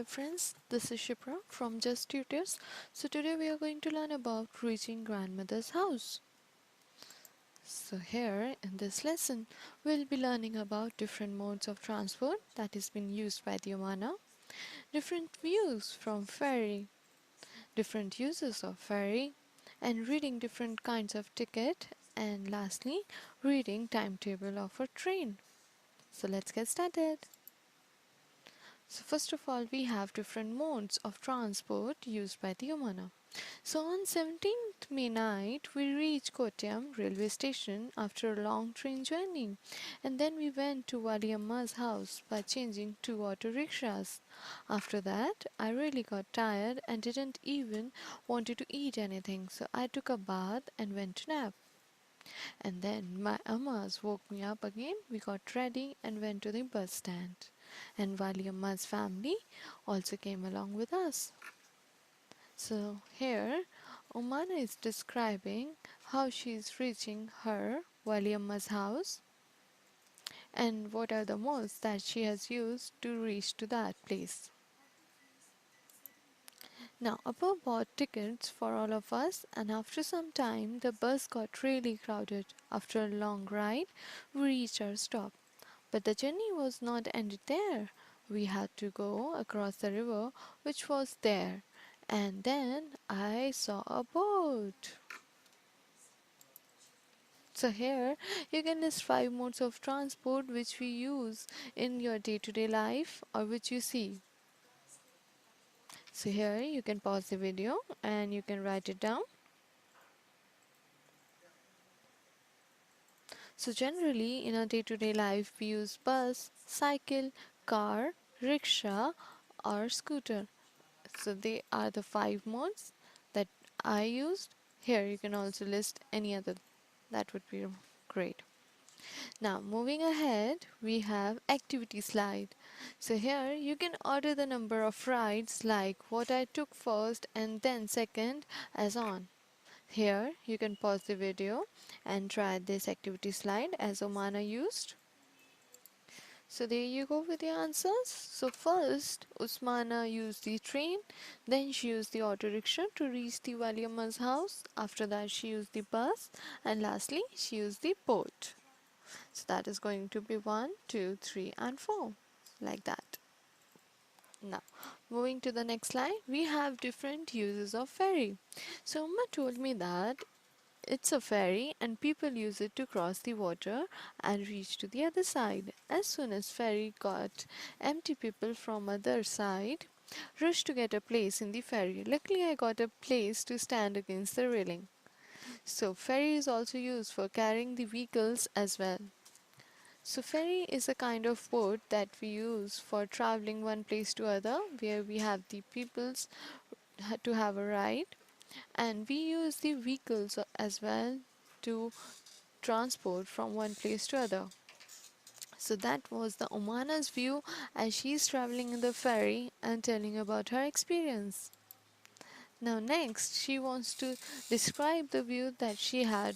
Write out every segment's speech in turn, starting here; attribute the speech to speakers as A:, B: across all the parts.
A: Hi friends, this is Shipra from Just Tutors. So today we are going to learn about reaching grandmother's house. So here in this lesson, we'll be learning about different modes of transport that is being used by the Omana, different views from ferry, different uses of ferry, and reading different kinds of ticket, and lastly, reading timetable of a train. So let's get started. So first of all, we have different modes of transport used by the Omana. So on 17th May night, we reached Kottayam railway station after a long train journey, and then we went to Valiamma's house by changing two auto rickshaws. After that, I really got tired and didn't even wanted to eat anything, so I took a bath and went to nap. And then my ammas woke me up again. We got ready and went to the bus stand. And Wali Amma's family also came along with us. So here, Omana is describing how she is reaching her Wali Amma's house and what are the modes that she has used to reach to that place. Now, Appa bought tickets for all of us, and after some time, the bus got really crowded. After a long ride, we reached our stop. But the journey was not ended there. We had to go across the river, which was there. And then I saw a boat. So here you can list five modes of transport which we use in your day-to-day life or which you see. So here you can pause the video and you can write it down. So generally in our day-to-day life we use bus, cycle, car, rickshaw or scooter. So they are the five modes that I used. Here you can also list any other. That would be great. Now moving ahead, we have activity slide. So here you can order the number of rides like what I took first and then second as on. Here you can pause the video and try this activity slide as Omana used. So there you go with the answers. So first, Usmana used the train, then she used the auto rickshaw to reach the Waliamma's house. After that, she used the bus, and lastly, she used the boat. So that is going to be 1, 2, 3, and 4, like that. Now, moving to the next slide, we have different uses of ferry. So Uma told me that it's a ferry and people use it to cross the water and reach to the other side. As soon as ferry got empty, people from other side rushed to get a place in the ferry. Luckily I got a place to stand against the railing. So ferry is also used for carrying the vehicles as well. So ferry is a kind of boat that we use for traveling one place to other where we have the peoples to have a ride, and we use the vehicles as well to transport from one place to other. So that was the Omana's view as she's traveling in the ferry and telling about her experience. Now next she wants to describe the view that she had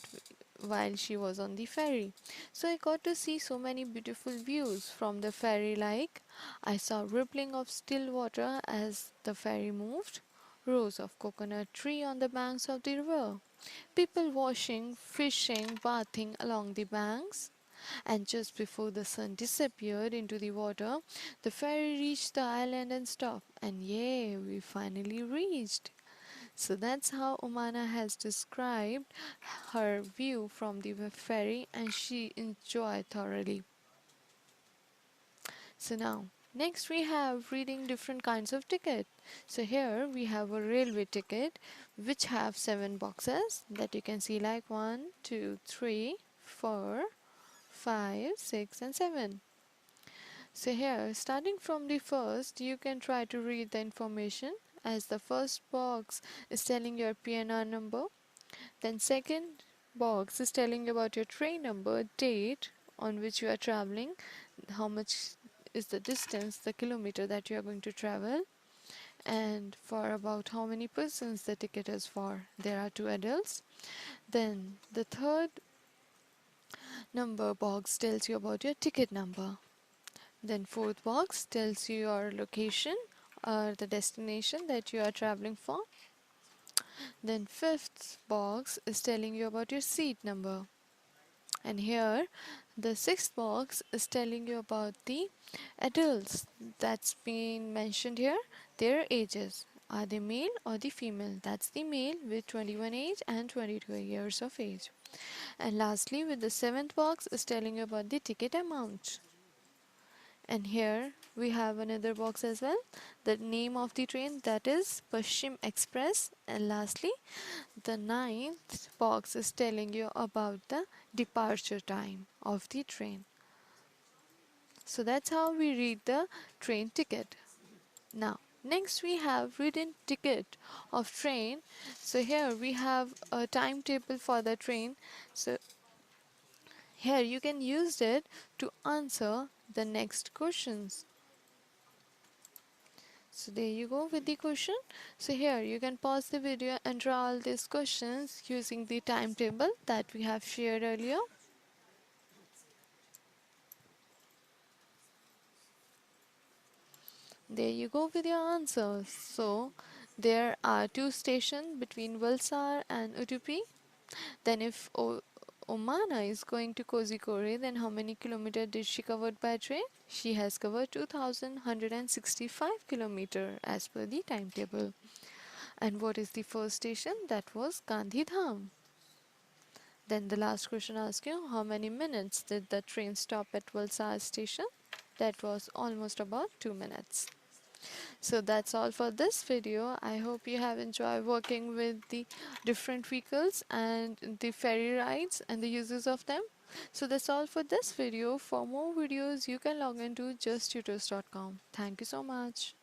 A: while she was on the ferry. So I got to see so many beautiful views from the ferry, like I saw rippling of still water as the ferry moved, rows of coconut tree on the banks of the river, people washing, fishing, bathing along the banks. And just before the sun disappeared into the water, the ferry reached the island and stopped. And yay, we finally reached. So that's how Omana has described her view from the ferry and she enjoyed thoroughly. So now, next we have reading different kinds of ticket. So here we have a railway ticket which have 7 boxes that you can see like 1, 2, 3, 4, 5, 6 and 7. So here, starting from the first, you can try to read the information as the first box is telling your PNR number, then second box is telling about your train number, date on which you are traveling, how much is the distance, the kilometer that you are going to travel, and for about how many persons the ticket is for. There are 2 adults. Then the third number box tells you about your ticket number. Then fourth box tells you your location or the destination that you are traveling for. Then fifth box is telling you about your seat number. And here the sixth box is telling you about the adults that's been mentioned here, their ages. Are they male or the female? That's the male with 21 age and 22 years of age. And lastly, with the seventh box is telling you about the ticket amount. And here we have another box as well, the name of the train, that is Pashchim Express. And lastly, the ninth box is telling you about the departure time of the train. So that's how we read the train ticket. Now, next we have written ticket of train. So here we have a timetable for the train. So here you can use it to answer the next questions. So there you go with the question. So here you can pause the video and draw all these questions using the timetable that we have shared earlier. There you go with your answers. So there are two stations between Valsar and Udupi. Then if Omana is going to Kozhikode, then how many kilometers did she cover by train? She has covered 2165 kilometers as per the timetable. And what is the first station? That was Gandhidham. Then the last question asks you how many minutes did the train stop at Valsad station? That was almost about 2 minutes. So that's all for this video. I hope you have enjoyed working with the different vehicles and the ferry rides and the uses of them. So that's all for this video. For more videos, you can log into justtutors.com. Thank you so much.